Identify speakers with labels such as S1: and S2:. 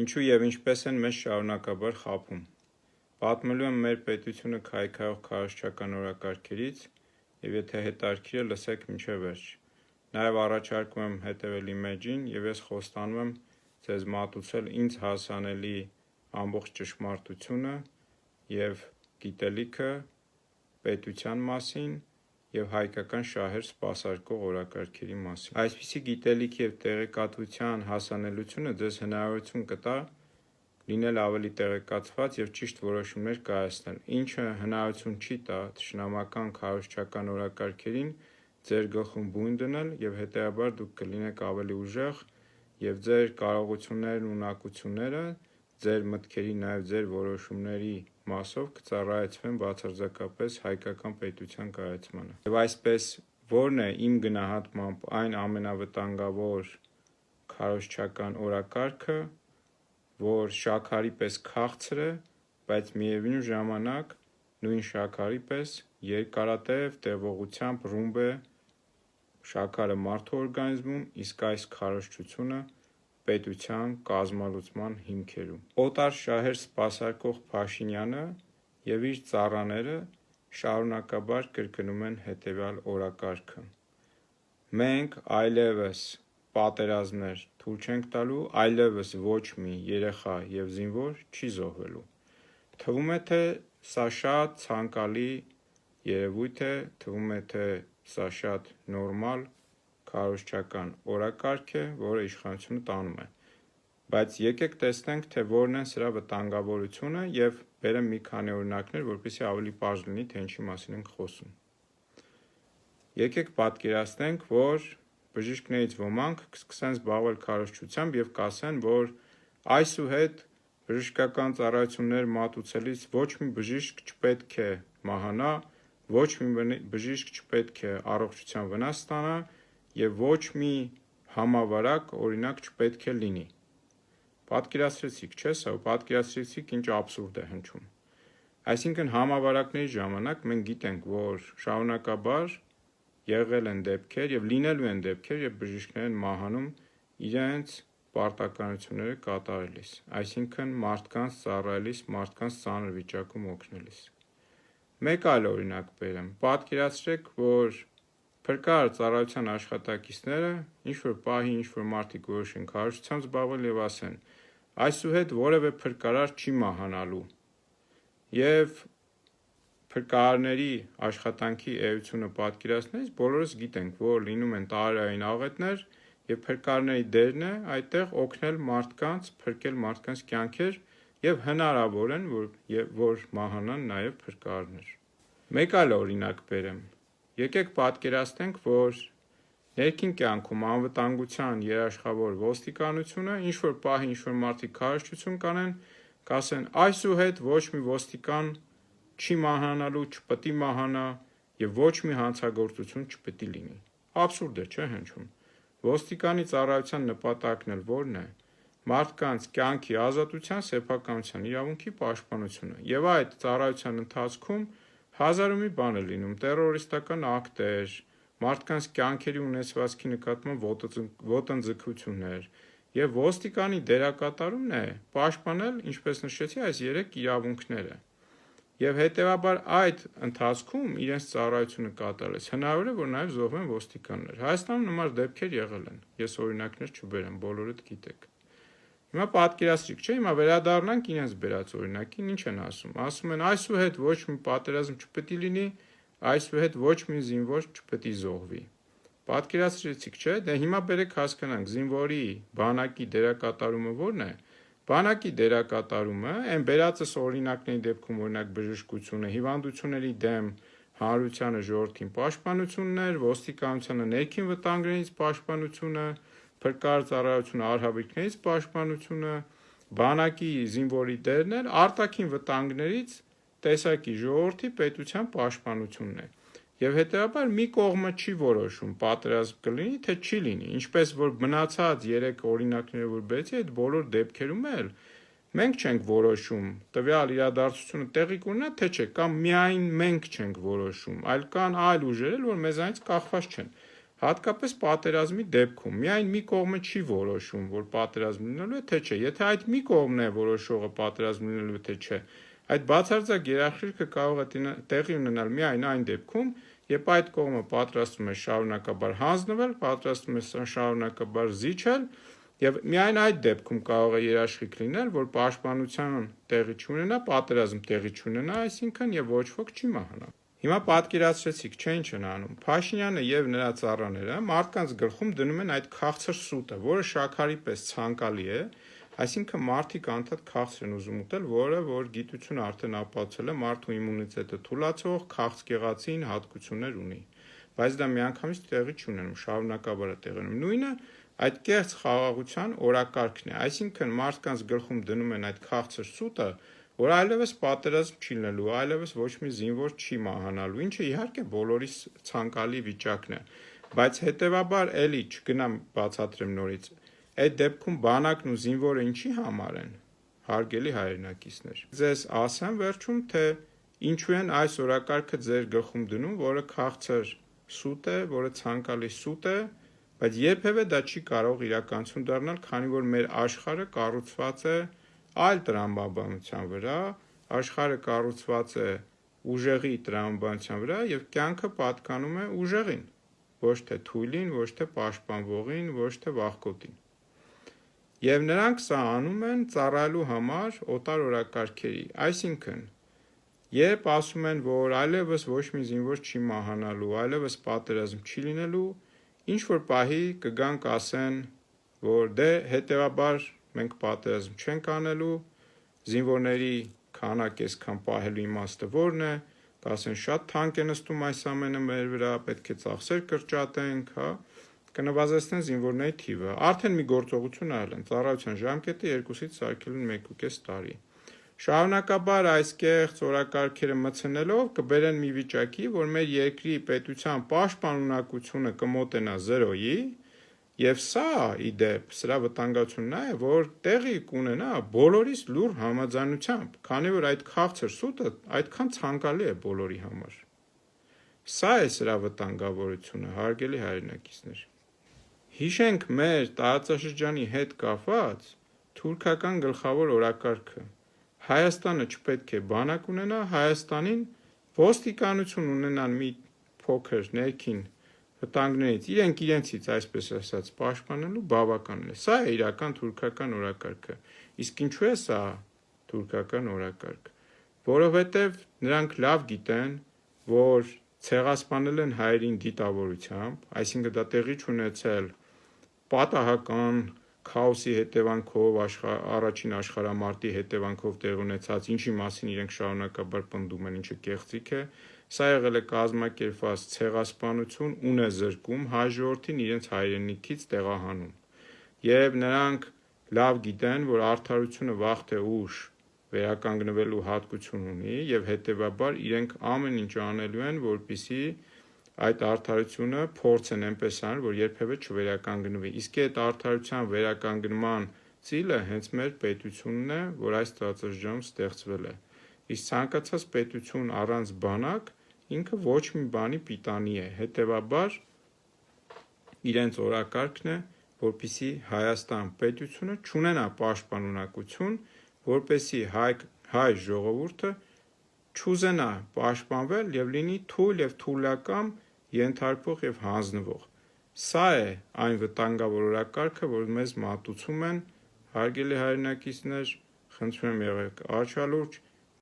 S1: Ինչու և ինչպես են մեզ շարունակաբար խաբում։ Պատմելու եմ մեր պետությունը քայքայող քարոզչական օրակարգերից և եթե հետաքրքիր է լսեք մինչև վերջ։ Նաև առաջարկում եմ հետևել իմ էջին և ես խոստանում եմ ձեզ մատուցել ինձ հասանելի ամբողջ ճշմարտությունը և գիտելիքը պետության մասին և հայկական շահեր սպասարկող օրակարգերի մասին։ Այսպիսի գիտելիքի և տեղեկատվության հասանելիությունը ձեզ հնարավորություն կտա լինել ավելի տեղեկացված և ճիշտ որոշումներ կայացնել, ինչը հնարավորություն չի տա թշնամական քարոզչական օրակարգերին ձեր գլխում բույն դնել և հետևաբար դուք կլինեք ավելի ուժեղ և ձեր կարողություններն ու ունակությունները ձեր մտքերի նաև ձեր որոշումների մասով կծառայեցվեն բացարձակապես հայկական պետության կայացմանը։ Եվ այսպես ո՞րն է իմ գնահատմամբ այն ամենավտանգավոր քարոզչական օրակարգը, որ շաքարի պես քաղցր է, բայց միևնույն ժամանակ նույն շաքարի պես երկարատև տևողությամբ ռումբ է շաքարը մարդու օրգանիզմում, իսկ այս քարոզչությունը պետության կազմալուծման հիմքերում։ Օտար շահեր սպասարկող Փաշինյանը և իր ծառաները շարունակաբար կրկնում են հետևյալ օրակարգը. մենք այլևս պատերազմներ թույլ չենք տալու, այլևս ոչ մի երեխա և զինվոր չի զոհվելու։ Թվում է, թե սա շատ ցանկալի երևույթ է, թվում է, թե սա շատ նորմալ քարոզչական օրակարգ է, որը իշխանությունը տանում է։ Բայց եկեք տեսնենք, թե որն են սրա վտանգավորությունը և բերեմ մի քանի օրինակներ, որպեսզի ավելի պարզ լինի, թե ինչի մասին ենք խոսում։ Եկեք պատկերացնենք, որ բժիշկներից ոմանք կսկսեն զբաղվել քարոզչությամբ և կասեն, որ այսուհետ բժշկական ծառայություններ մատուցելիս ոչ մի բժիշկ չպետք է մահանա, ոչ մի բժիշկ չպետք է առողջության վնաս ստանա և ոչ մի համավարակ օրինակ չպետք է լինի։ Պատկերացրեցիք, չէ՞, սա պատկերացրեցիք ինչ աբսուրդ է հնչում։ Այսինքն համավարակների ժամանակ մենք գիտենք, որ շարունակաբար եղել են դեպքեր և լինելու են դեպքեր, երբ բժիշկներ են մահանում իրենց պարտականությունները կատարելիս, այսինքն մարդկանց ծառայելիս, մարդկանց ծանր վիճակում օգնելիս։ Մեկ այլ օրինակ բերեմ, պատկերացրեք, որ փրկարար ծառայության աշխատակիցները ինչ-որ պահի ինչ-որ մարդիկ որոշեն քարոզչությամբ զբաղվել և ասեն. այսուհետ որևէ փրկարար չի մահանալու և փրկարարների աշխատանքի էությունը պատկերացնելիս բոլորս գիտենք, որ լինում են տարերային աղետներ և փրկարարների դերն է այդտեղ օգնել մարդկանց, փրկել մարդկանց կյանքեր և հնարավոր է, որ մահանան նաև փրկարարներ։ Մեկ այլ օրինակ բերեմ, եկեք պատկերացնենք, որ ներքին կյանքում անվտանգության երաշխավոր ոստիկանությունը ինչ-որ պահի ինչ-որ մարդիկ քարոզչություն կանեն, կասեն այսուհետ ոչ մի ոստիկան չի մահանալու, չպիտի մահանա և ոչ մի հանցագործություն չպիտի լինի։ Աբսուրդ է, չէ՞ հնչում։ Ոստիկանի ծառայության նպատակն էլ ո՞րն է։ Մարդկանց կյանքի, ազատության, սեփականության իրավունքի պաշտպանությունը և այդ ծառայության ընթացքում հազար ու մի բան է լինում, տերորիստական ակտեր, մարդկանց կյանքերի ունեցվածքի նկատմամբ ոտնձգություններ և ոստիկանի դերակատարումն է պաշտպանել, ինչպես նշեցի, այս երեք իրավունքները։ Եվ հետևաբար այդ ընթացքում իրենց ծառայությունը կատարելիս հնարավոր է, որ նաև զոհվեն ոստիկաններ։ Հայաստանում նման դեպքեր եղել են, ես օրինակներ չբերեմ, բոլորդ գիտեք։ Հիմա պատկերացրիք, չէ՞, հիմա վերադառնանք իրենց բերած օրինակին, ինչ են ասում։ Ասում են այսուհետ ոչ մի պատերազմ չպիտի լինի, այսուհետ ոչ մի զինվոր չպիտի զոհվի։ Պատկերացրեցիք, չէ՞, դե հիմա բերեք հասկանանք զինվորի բանակի դերակատարումը ո՞րն է։ Բանակի դերակատարումը այն բերածս օրինակների դեպքում օրինակ բժշկությունը, հիվանդությունների դեմ հանրությանը ժողովրդին պաշտպանությունն էր, ոստիկանությանը ներքին վտանգներից պաշտպանությունը, փրկարար ծառայությունը արհավիրքներից պաշտպանությունը, բանակի զինվորի դերն էր արտաքին վտանգներից տեսակի ժողովրդի պետության պաշտպանությունն է։ Եվ հետևաբար մի կողմը չի որոշում պատերազմ կլինի, թե չի լինի, ինչպես որ մնացած երեք օրինակները, որ բերեցի, այդ բոլոր դեպքերում էլ մենք չենք որոշում տվյալ իրադարձությունը տեղի կունենա, թե չէ, կամ միայն մենք չենք որոշում, այլ կան այլ ուժեր, որ մեզանից կախված չեն։ Հատկապես պատերազմի դեպքում միայն մի կողմը չի որոշում, որ պատերազմ լինելու է թե չէ։ Եթե այդ մի կողմն է որոշողը պատերազմ լինելու թե չէ, այդ բացարձակ երաշխիքը կարող է տեղի ունենալ միայն այն դեպքում, երբ այդ կողմը պատրաստվում է շարունակաբար հանձնվել, պատրաստվում է շարունակաբար զիջել, եւ միայն այդ դեպքում կարող է երաշխիք լինել, որ պաշտպանության տեղի չունենա, պատերազմ տեղի չունենա, այսինքն եւ ոչ ոք չի մահանա։ Հիմա պատկերացրեցիք, չէ՞ ինչ են անում։ Փաշինյանը եւ նրա ծառաները մարդկանց գլխում դնում են այդ քաղցր սուտը, որը շաքարի պես ցանկալի է, այսինքն մարդիկ անդադ քաղցր են ուզում ուտել, որը որ գիտությունը արդեն ապացուցել է մարդու իմունիտետը թուլացող քաղցկեղածին հատկություններ ունի, բայց դա միանգամից տեղի չունենում, շարունակաբար է տեղի ունենում։ Նույնը այդ կեղծ խաղաղության օրակարգն է, այսինքն մարդկանց գլխում դնում են այդ քաղցր սուտը, որ այլևս պատերազմ չի լինելու, այլևս ոչ մի զինվոր չի մահանալու, ինչը իհարկե բոլորիս ցանկալի վիճակն է, բայց հետևաբար էլի չգնամ բացատրեմ նորից, այդ դեպքում բանակն ու զինվորը ինչի համար են, հարգելի հայրենակիցներ։ Ձեզ ասեմ վերջում, թե ինչու են այս օրակարգը ձեր գլխում դնում, որը քաղցր սուտ է, որը ցանկալի սուտ է, բայց երբևէ դա չի կարող իրականություն դառնալ, քանի որ մեր աշխարհը կառուցված է այլ տրամաբանության վրա, աշխարհը կառուցված է ուժեղի տրամաբանության վրա եւ կյանքը պատկանում է ուժեղին, ոչ թե թույլին, ոչ թե պաշտպանվողին, ոչ թե վախկոտին։ Եվ նրանք սա անում են ծառայելու համար օտար օրակարգերի, այսինքն երբ ասում են, որ այլևս ոչ մի զինվոր չի մահանալու, այլևս պատերազմ չի լինելու, ինչ որ պահի կգան կասեն, որ դե հետևաբար մենք պատերազմ չենք անելու, զինվորների քանակ այսքան պահելու իմաստը որն է, կասեն շատ թանկ է նստում այս ամենը մեր վրա, պետք է ծախսեր կրճատենք, հա, կնվազեցնեն զինվորների թիվը։ Արդեն մի գործողություն արել են, ծառայության ժամկետը 2-ից սարքել են 1.5 տարի։ Շարունակաբար այս կեղծ օրակարգերը մտցնելով կբերեն մի վիճակի, որ մեր երկրի պետության պաշտպանունակությունը կմոտենա 0-ի, եւ սա ի դեպ սրա վտանգությունն է, որ տեղի կունենա բոլորիս լուր համաձայնությամբ, քանի որ այդ քաղցր սուտը այդքան ցանկալի է բոլորի համար։ Սա է սրա վտանգավորությունը, հարգելի հայրենակիցներ։ Հիշենք մեր տարածաշրջանի հետ կապված թուրքական գլխավոր օրակարգը։ Հայաստանը չպետք է բանակ ունենա, Հայաստանին ոստիկանություն ունենան մի փոքր ներքին վտանգներից, իրենցից այսպես ասած պաշտպանելու բավական է։ Սա է իրական թուրքական օրակարգը։ Իսկ ինչու է սա թուրքական օրակարգ։ Որովհետև նրանք լավ գիտեն, որ ցեղասպանել են հայերին դիտավորությամբ, այսինքն դա տեղի չունեցել պատահական քաոսի հետևանքով, առաջին աշխարհամարտի հետևանքով տեղ ունեցած, ինչի մասին իրենք շարունակաբար պնդում են, ինչը կեղծիք է, սա եղել է կազմակերպված ցեղասպանություն, ուն է զրկում հայ ժողովրդին իրենց հայրենիքից տեղահանում։ Եվ նրանք լավ գիտեն, որ արդարությունը վաղ թե ուշ վերականգնվելու հատկություն ունի եւ հետեւաբար իրենք ամեն ինչ անելու են, որպեսզի այդ արդարությունը փորձեն այնպես անել, որ երբևէ չվերականգնվի։ Իսկ այդ արդարության վերականգնման ծիլը հենց մեր պետությունն է, որ այս տարածաշրջանում ստեղծվել է։ Իսկ ցանկացած պետություն առանց բանակ ինքը ոչ մի բանի պիտանի է։ Հետևաբար իրենց օրակարգն է, որպեսզի Հայաստան պետությունը չունենա պաշտպանունակություն, որպեսզի հայ ժողովուրդը չուզենա պաշտպանվել եւ լինի թույլ եւ թուլակամ ենթարկվող եւ հանձնվող։ Սա է այն վտանգավոր օրակարգը, որ մեզ մատուցում են, հարգելի հայրենակիցներ, խնդրում եմ եղեք աչալուրջ